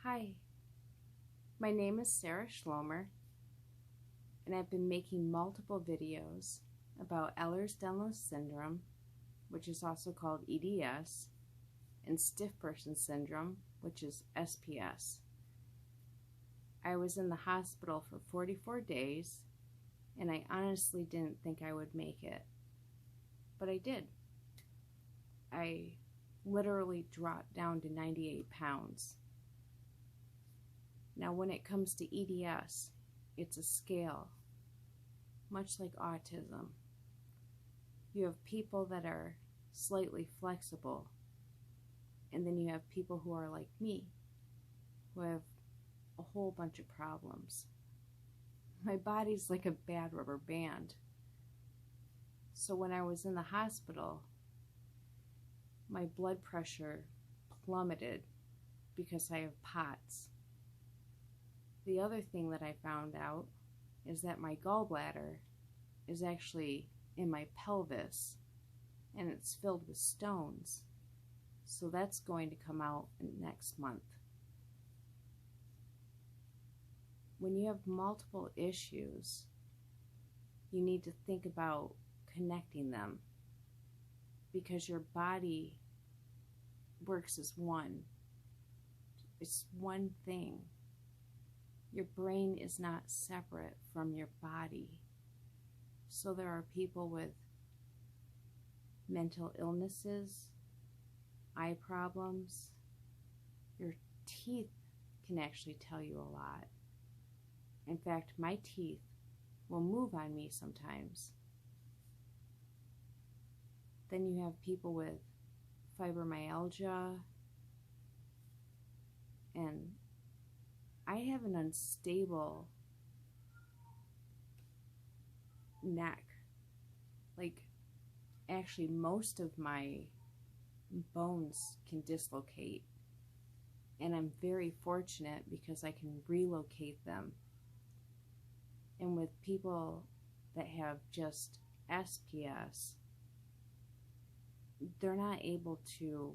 Hi, my name is Sarah Schlomer, and I've been making multiple videos about Ehlers-Danlos Syndrome, which is also called EDS, and Stiff Person Syndrome, which is SPS. I was in the hospital for 44 days, and I honestly didn't think I would make it, but I did. I literally dropped down to 98 pounds. Now, when it comes to EDS, it's a scale, much like autism. You have people that are slightly flexible, and then you have people who are like me, who have a whole bunch of problems. My body's like a bad rubber band. So when I was in the hospital, my blood pressure plummeted because I have POTS. The other thing that I found out is that my gallbladder is actually in my pelvis, and it's filled with stones. So that's going to come out next month. When you have multiple issues, you need to think about connecting them, because your body works as one. It's one thing. Your brain is not separate from your body. So there are people with mental illnesses, eye problems. Your teeth can actually tell you a lot. In fact, my teeth will move on me sometimes. Then you have people with fibromyalgia, and I have an unstable neck. Like, actually, most of my bones can dislocate, and I'm very fortunate because I can relocate them. And with people that have just SPS, they're not able to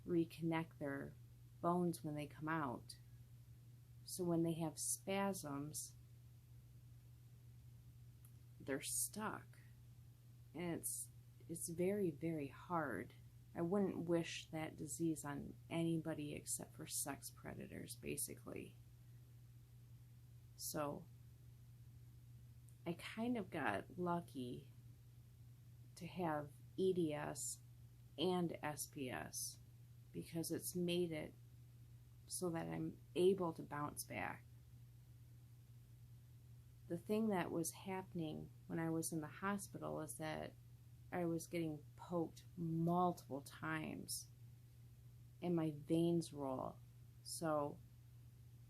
reconnect their bones when they come out. So when they have spasms, they're stuck. And it's very, very hard. I wouldn't wish that disease on anybody except for sex predators, basically. So I kind of got lucky to have EDS and SPS, because it's made it so that I'm able to bounce back. The thing that was happening when I was in the hospital is that I was getting poked multiple times and my veins roll. So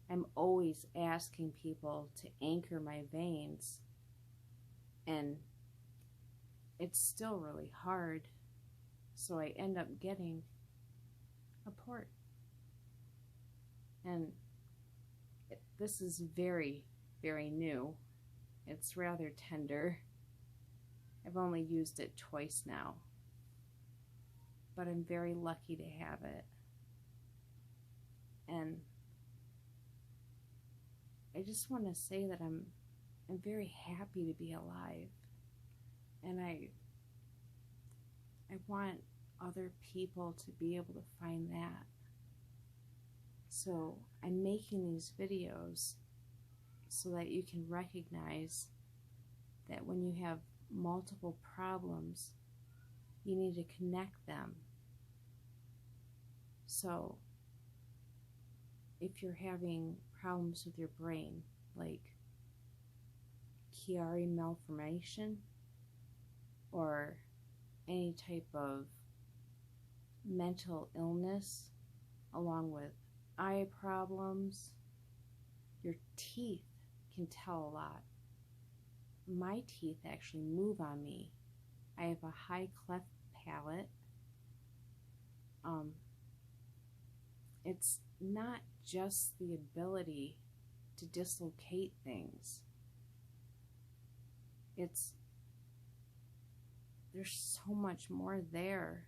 I'm always asking people to anchor my veins, and it's still really hard. So I end up getting a port. And this is very, very new. It's rather tender. I've only used it twice now, but I'm very lucky to have it. And I just want to say that I'm very happy to be alive. And I want other people to be able to find that. So I'm making these videos so that you can recognize that when you have multiple problems, you need to connect them. So if you're having problems with your brain, like Chiari malformation, or any type of mental illness, along with eye problems, your teeth can tell a lot. My teeth actually move on me. I have a high cleft palate. It's not just the ability to dislocate things. There's so much more there.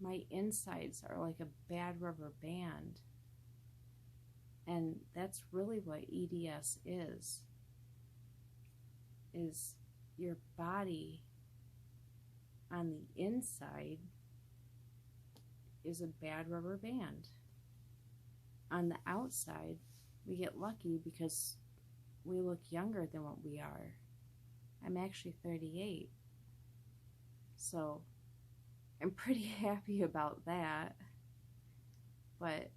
My insides are like a bad rubber band. And that's really what EDS is your body on the inside is a bad rubber band. On the outside, we get lucky because we look younger than what we are. I'm actually 38. So I'm pretty happy about that. But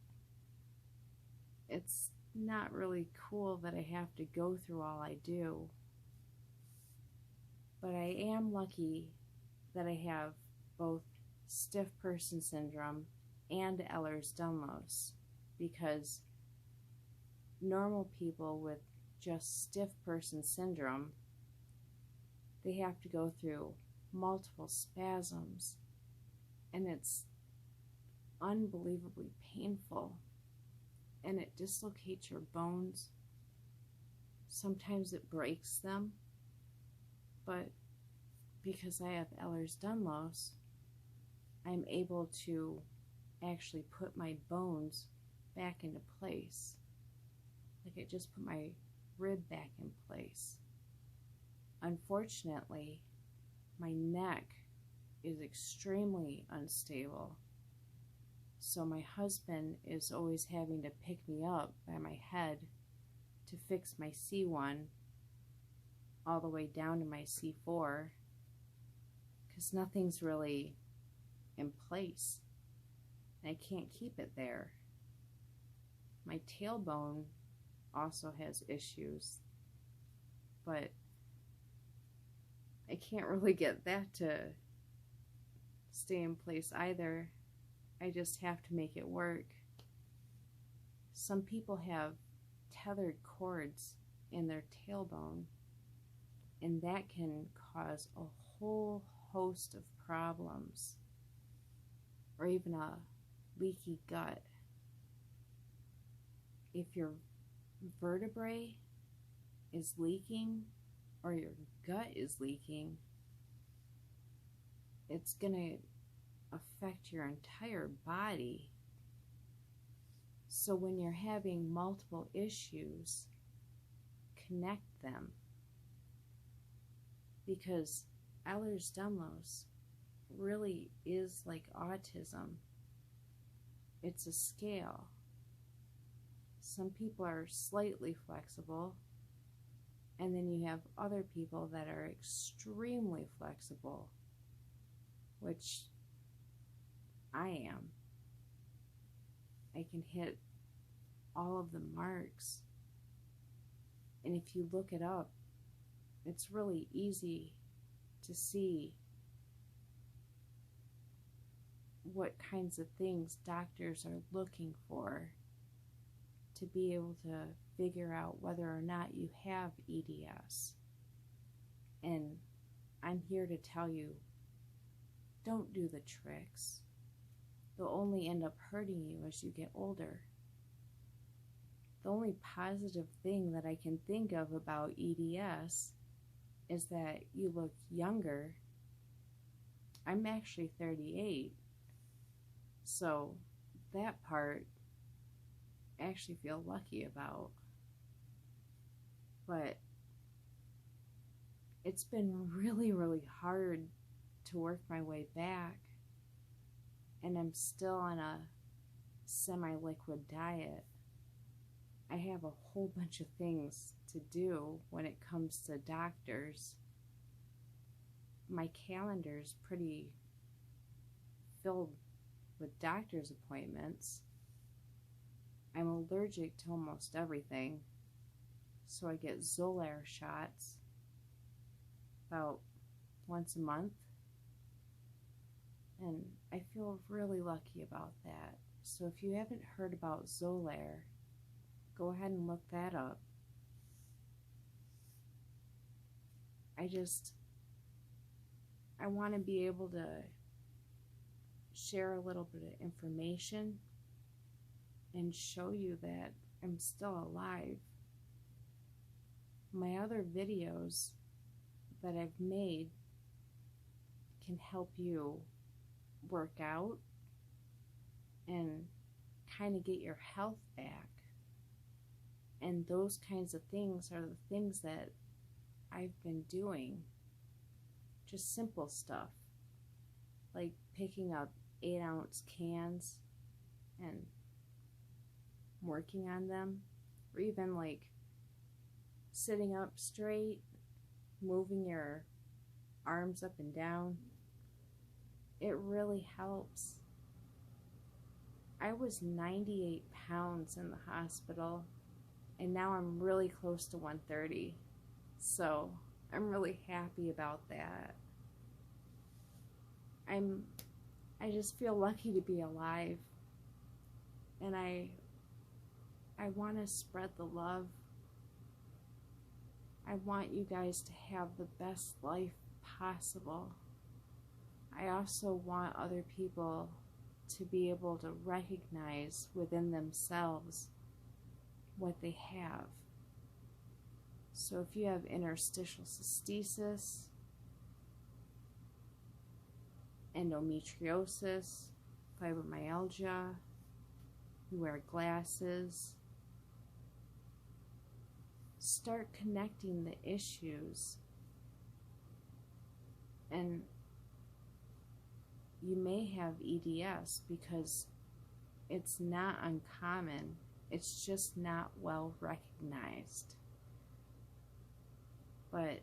it's not really cool that I have to go through all I do. But I am lucky that I have both stiff person syndrome and Ehlers-Danlos, because normal people with just stiff person syndrome, they have to go through multiple spasms, and it's unbelievably painful, and it dislocates your bones. Sometimes it breaks them, but because I have Ehlers-Danlos, I'm able to actually put my bones back into place. Like I just put my rib back in place. Unfortunately, my neck is extremely unstable. So my husband is always having to pick me up by my head to fix my C1 all the way down to my C4, because nothing's really in place. And I can't keep it there. My tailbone also has issues, but I can't really get that to stay in place either. I just have to make it work. Some people have tethered cords in their tailbone, and that can cause a whole host of problems, or even a leaky gut. If your vertebrae is leaking or your gut is leaking, it's going to affect your entire body. So when you're having multiple issues, connect them, because Ehlers-Danlos really is like autism. It's a scale. Some people are slightly flexible, and then you have other people that are extremely flexible, which I am. I can hit all of the marks, and if you look it up, it's really easy to see what kinds of things doctors are looking for to be able to figure out whether or not you have EDS. And I'm here to tell you, don't do the tricks. They'll only end up hurting you as you get older. The only positive thing that I can think of about EDS is that you look younger. I'm actually 38, so that part I actually feel lucky about. But it's been really, really hard to work my way back, and I'm still on a semi-liquid diet. I have a whole bunch of things to do when it comes to doctors. My calendar's pretty filled with doctor's appointments. I'm allergic to almost everything, so I get Xolair shots about once a month, and I feel really lucky about that. So if you haven't heard about Xolair, go ahead and look that up. I want to be able to share a little bit of information and show you that I'm still alive. My other videos that I've made can help you work out and kind of get your health back. And those kinds of things are the things that I've been doing. Just simple stuff, like picking up 8-ounce cans and working on them, or even like sitting up straight, moving your arms up and down. It really helps. I was 98 pounds in the hospital, and now I'm really close to 130. So I'm really happy about that. I just feel lucky to be alive. And I want to spread the love. I want you guys to have the best life possible. I also want other people to be able to recognize within themselves what they have. So if you have interstitial cystitis, endometriosis, fibromyalgia, you wear glasses, start connecting the issues. And you may have EDS because it's not uncommon, it's just not well recognized. But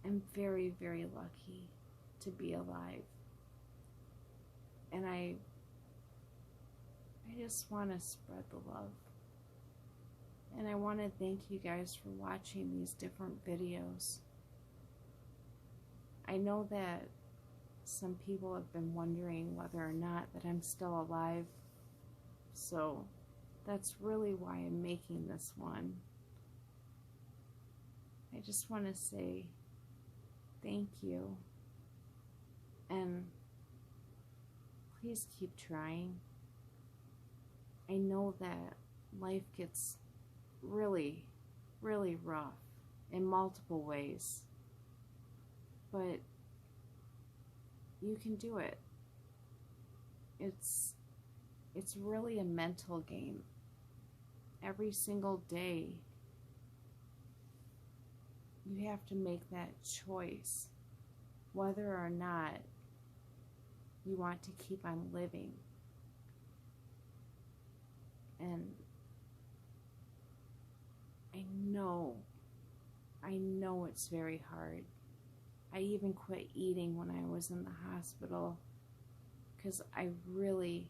I'm very, very lucky to be alive. And I just want to spread the love. And I want to thank you guys for watching these different videos. I know that some people have been wondering whether or not that I'm still alive. So that's really why I'm making this one. I just want to say thank you. And please keep trying. I know that life gets really, really rough in multiple ways. But you can do it. It's really a mental game. Every single day, you have to make that choice, whether or not you want to keep on living. And I know it's very hard. I even quit eating when I was in the hospital because I really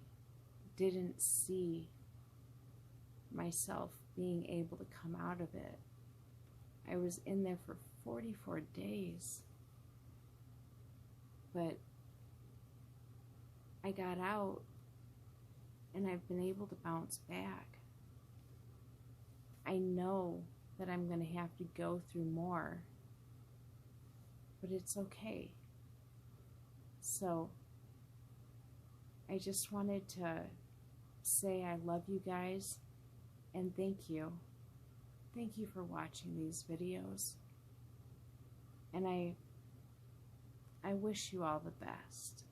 didn't see myself being able to come out of it. I was in there for 44 days, but I got out and I've been able to bounce back. I know that I'm going to have to go through more, but it's okay. So I just wanted to say I love you guys and thank you. Thank you for watching these videos. And I wish you all the best.